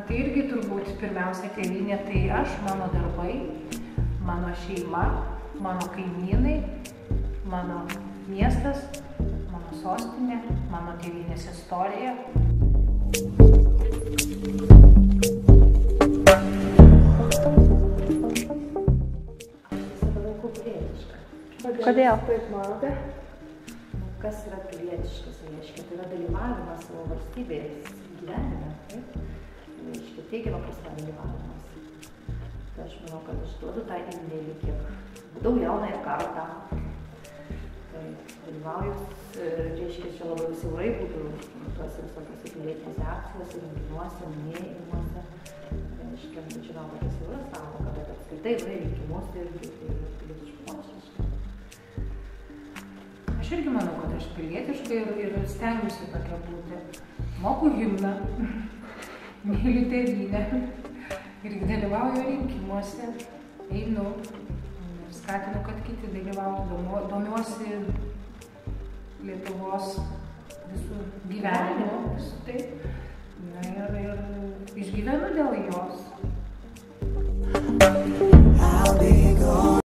tai irgi turbūt pirmiausia tėvynė, tai aš, mano darbai, mano šeima, mano kaimynai, mano miestas, mano sostinė, mano tėvynės istorija. Kodėl? Kaip manote? Kas yra pilietiškas, reiškia, tai yra dalyvavimas savo valstybės gyvenime, taip? Reiškia, teigiamą prasme dalyvavimas. Tai aš manau, kad aš duodu tą indėlį, kiek būdau jaunąją kartą. Tai dalyvauju, reiškia, čia labai siaurai būtų tuose visokiuose pilietinėse akcijose, renginiuose, minėjimuose. Reiškia, bet žinau, kad tas siauras sąvoka, bet apskritai rinkimus ir pilietiškumas. Aš irgi manau, kad aš pilietiškai ir stengiuosi tokia būti. Moku himną, myliu tėvynę, irgi dalyvauju rinkimuose, einu ir skatinu, kad kiti dalyvautų, domiuosi Lietuvos visų gyvenimu, taip. Na ir išgyvenu dėl jos.